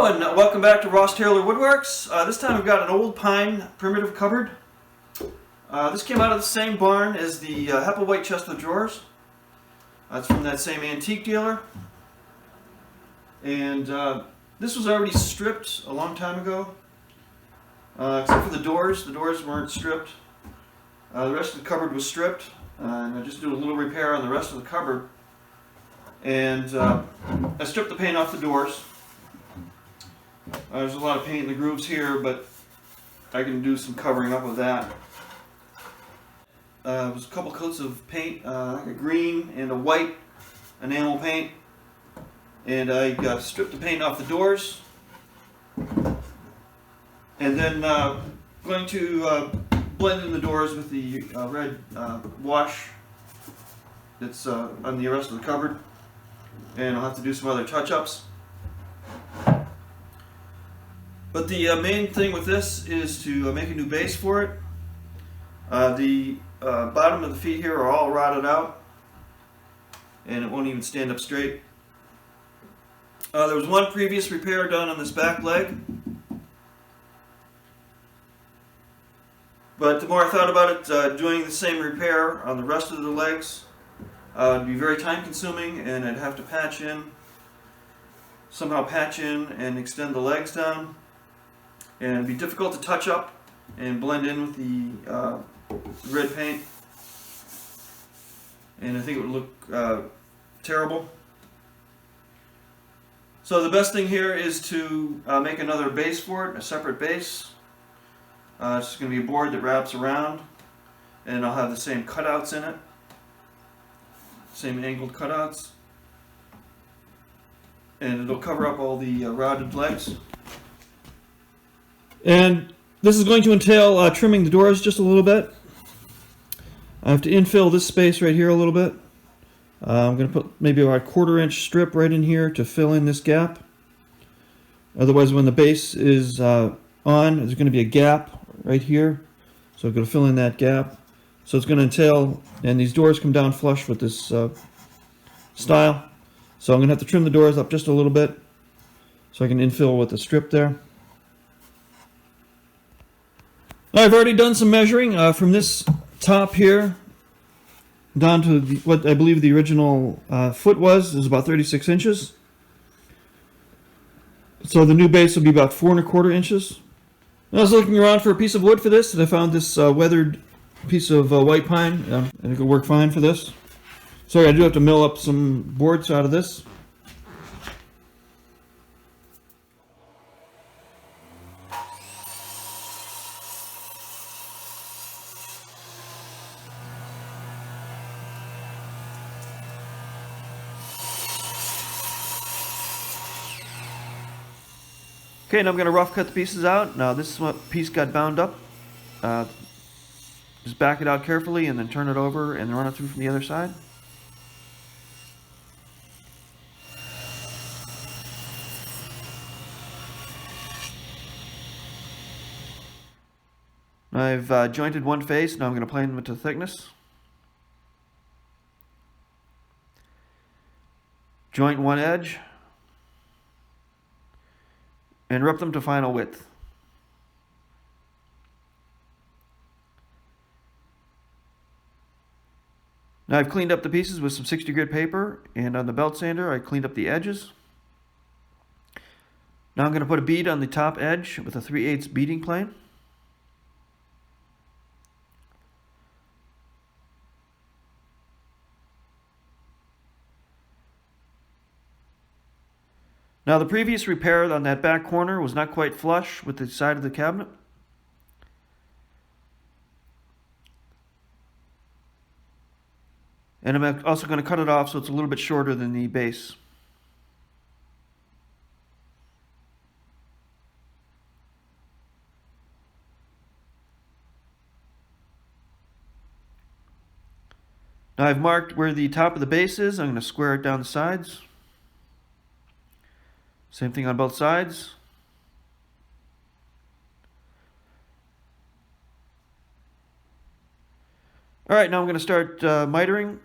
Hello and welcome back to Ross Taylor Woodworks. This time we've got an old pine primitive cupboard. This came out of the same barn as the Hepplewhite chest of drawers. It's from that same antique dealer. And this was already stripped a long time ago. Except for the doors. The doors weren't stripped. The rest of the cupboard was stripped. And I just did a little repair on the rest of the cupboard. And I stripped the paint off the doors. There's a lot of paint in the grooves here, but I can do some covering up of that. It was a couple coats of paint, like a green and a white enamel paint. And I stripped the paint off the doors. And then going to blend in the doors with the red wash that's on the rest of the cupboard. And I'll have to do some other touch-ups. But the main thing with this is to make a new base for it. The bottom of the feet here are all rotted out, and it won't even stand up straight. There was one previous repair done on this back leg, but the more I thought about it, doing the same repair on the rest of the legs would be very time consuming, and I'd have to somehow patch in and extend the legs down. And it'd be difficult to touch up and blend in with the red paint. And I think it would look terrible. So the best thing here is to make another base for it, a separate base. It's going to be a board that wraps around, and I'll have the same cutouts in it. Same angled cutouts. And it'll cover up all the routed legs. And this is going to entail trimming the doors just a little bit. I have to infill this space right here a little bit. I'm going to put maybe about a 1/4 inch strip right in here to fill in this gap. Otherwise, when the base is on, there's going to be a gap right here. So I'm going to fill in that gap. So it's going to entail, and these doors come down flush with this style. So I'm going to have to trim the doors up just a little bit so I can infill with the strip there. I've already done some measuring from this top here down to what I believe the original foot was. It was about 36 inches. So the new base will be about 4 1/4 inches. I was looking around for a piece of wood for this, and I found this weathered piece of white pine, and it could work fine for this. Sorry, I do have to mill up some boards out of this. Okay, now I'm going to rough cut the pieces out. Now this is what piece got bound up. Just back it out carefully and then turn it over and then run it through from the other side. I've jointed one face. Now I'm going to plane them to thickness. Joint one edge. And rip them to final width. Now I've cleaned up the pieces with some 60 grit paper, and on the belt sander I cleaned up the edges. Now I'm going to put a bead on the top edge with a 3/8 beading plane. Now the previous repair on that back corner was not quite flush with the side of the cabinet. And I'm also going to cut it off so it's a little bit shorter than the base. Now I've marked where the top of the base is. I'm going to square it down the sides. Same thing on both sides. All right, now I'm going to start mitering.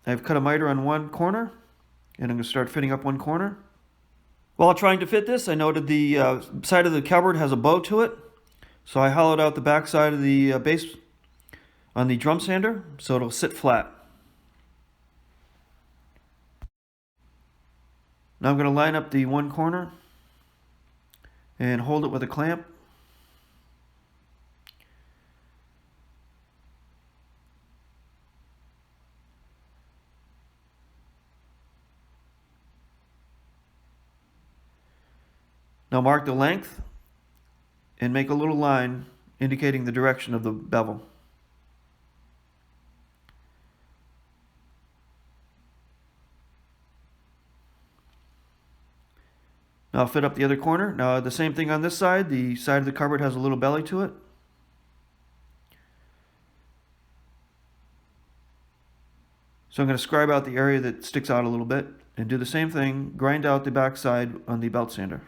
I've cut a miter on one corner, and I'm going to start fitting up one corner. While trying to fit this, I noted the side of the cupboard has a bow to it. So I hollowed out the back side of the base on the drum sander so it'll sit flat. Now I'm going to line up the one corner and hold it with a clamp. Now mark the length and make a little line indicating the direction of the bevel. Now I'll fit up the other corner. Now the same thing on this side. The side of the cupboard has a little belly to it. So I'm going to scribe out the area that sticks out a little bit and do the same thing, grind out the back side on the belt sander.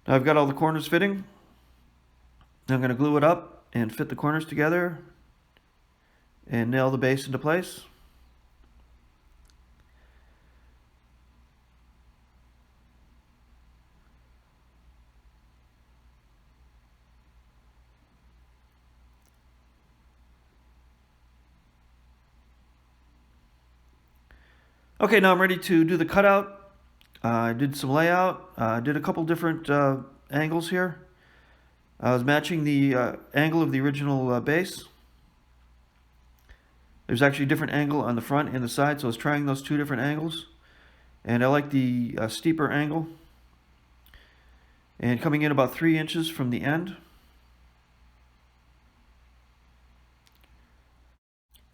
Now I've got all the corners fitting. I'm going to glue it up and fit the corners together and nail the base into place. Okay, now I'm ready to do the cutout. I did some layout. I did a couple different angles here. I was matching the angle of the original base. There's actually a different angle on the front and the side, so I was trying those two different angles. And I like the steeper angle. And coming in about 3 inches from the end.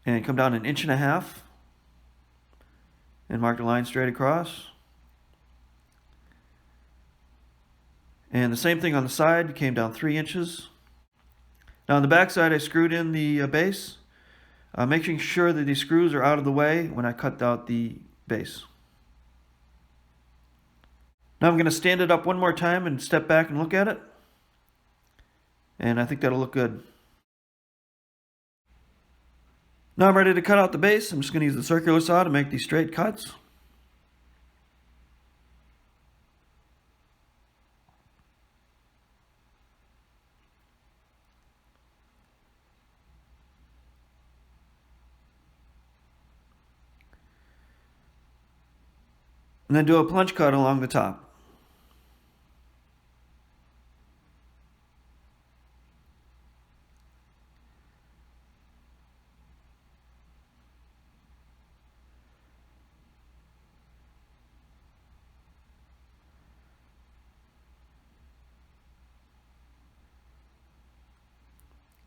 And come down 1.5 inches. And mark the line straight across. And the same thing on the side, came down 3 inches. Now on the back side I screwed in the base, making sure that these screws are out of the way when I cut out the base. Now I'm going to stand it up one more time and step back and look at it. And I think that'll look good. Now I'm ready to cut out the base. I'm just going to use the circular saw to make these straight cuts. And then do a plunge cut along the top.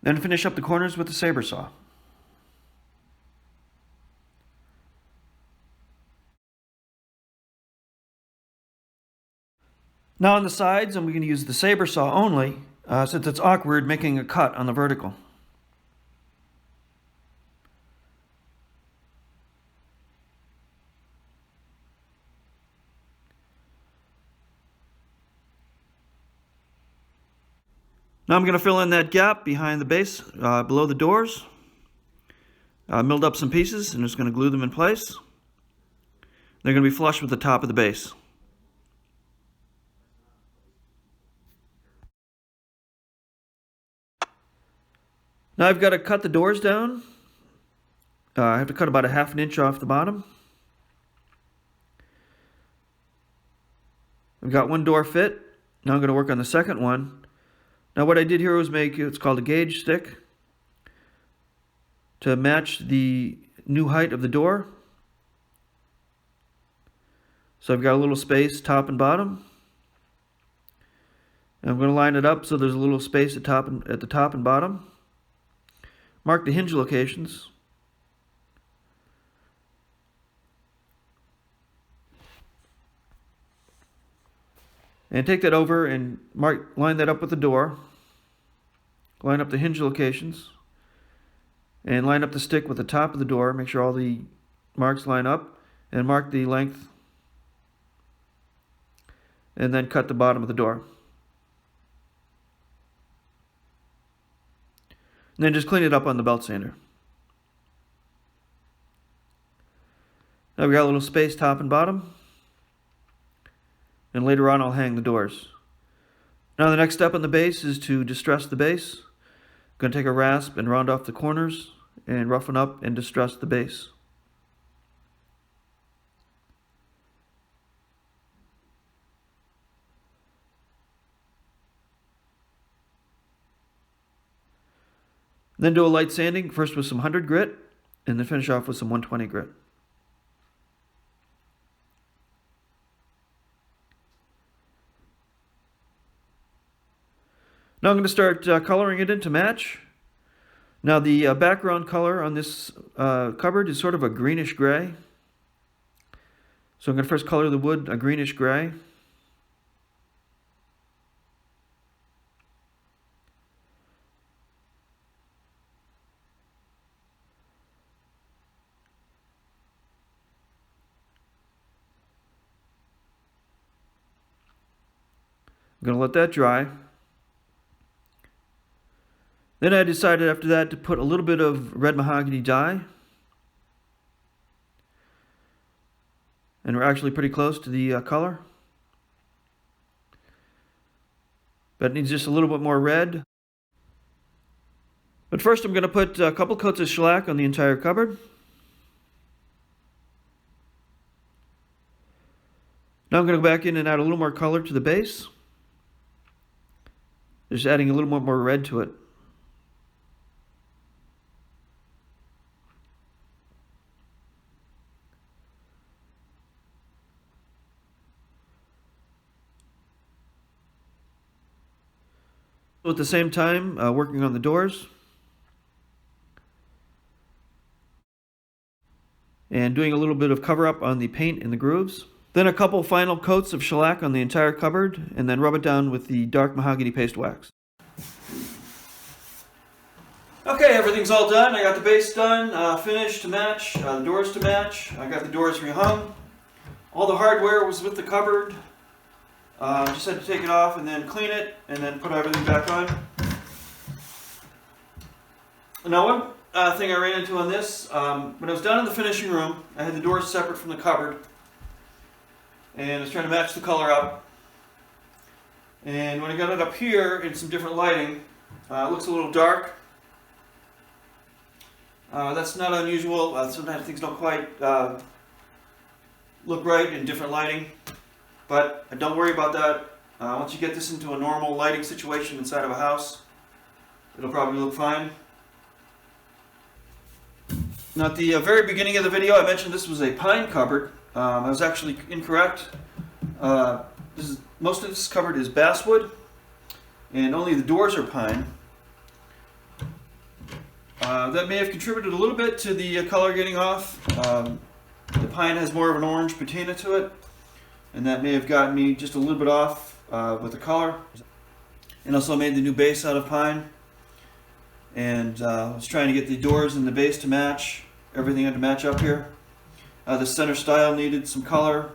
Then finish up the corners with the saber saw. Now on the sides, I'm going to use the saber saw only, since it's awkward making a cut on the vertical. Now I'm going to fill in that gap behind the base, below the doors. Milled up some pieces and just going to glue them in place. They're going to be flush with the top of the base. Now I've got to cut the doors down. I have to cut about 1/2 inch off the bottom. I've got one door fit. Now I'm going to work on the second one. Now what I did here was make, it's called a gauge stick, to match the new height of the door. So I've got a little space top and bottom. And I'm going to line it up so there's a little space at the top and bottom. Mark the hinge locations. And take that over and line that up with the door. Line up the hinge locations. And line up the stick with the top of the door. Make sure all the marks line up. And mark the length. And then cut the bottom of the door. And then just clean it up on the belt sander. Now we got a little space top and bottom. And later on I'll hang the doors. Now the next step on the base is to distress the base. I'm going to take a rasp and round off the corners and roughen up and distress the base. Then do a light sanding, first with some 100 grit, and then finish off with some 120 grit. Now I'm going to start coloring it in to match. Now the background color on this cupboard is sort of a greenish gray. So I'm going to first color the wood a greenish gray. I'm going to let that dry. Then I decided after that to put a little bit of red mahogany dye. And we're actually pretty close to the color. But it needs just a little bit more red. But first I'm going to put a couple coats of shellac on the entire cupboard. Now I'm going to go back in and add a little more color to the base. Just adding a little more red to it. At the same time, working on the doors. And doing a little bit of cover up on the paint in the grooves. Then a couple final coats of shellac on the entire cupboard, and then rub it down with the dark mahogany paste wax. Okay, everything's all done. I got the base done, finished to match, the doors to match. I got the doors rehung. All the hardware was with the cupboard. Just had to take it off and then clean it, and then put everything back on. Now one thing I ran into on this, when I was down in the finishing room, I had the doors separate from the cupboard. And I was trying to match the color up. And when I got it up here in some different lighting, it looks a little dark. That's not unusual. Sometimes things don't quite look right in different lighting. But don't worry about that. Once you get this into a normal lighting situation inside of a house, it'll probably look fine. Now at the very beginning of the video I mentioned this was a pine cupboard. I was actually incorrect. Most of this cupboard is basswood, and only the doors are pine. That may have contributed a little bit to the color getting off. The pine has more of an orange patina to it, and that may have gotten me just a little bit off with the color. And also made the new base out of pine. And I was trying to get the doors and the base to match, everything had to match up here. The center stile needed some color.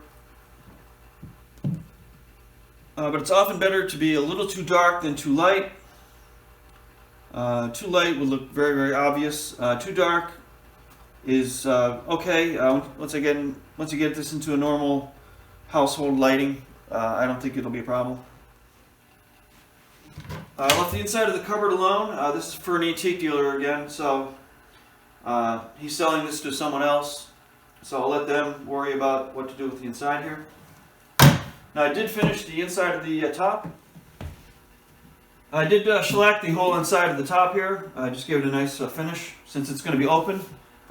But it's often better to be a little too dark than too light. Too light would look very, very obvious. Too dark is okay. Once you get this into a normal household lighting, I don't think it'll be a problem. I left the inside of the cupboard alone. This is for an antique dealer again, so he's selling this to someone else. So I'll let them worry about what to do with the inside here. Now I did finish the inside of the top. I did shellac the whole inside of the top here. I just gave it a nice finish since it's going to be open.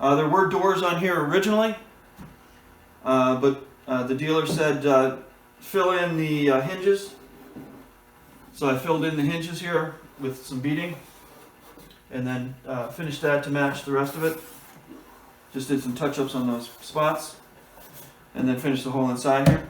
There were doors on here originally, but the dealer said fill in the hinges. So I filled in the hinges here with some beading and then finished that to match the rest of it. Just did some touch-ups on those spots and then finished the whole inside here.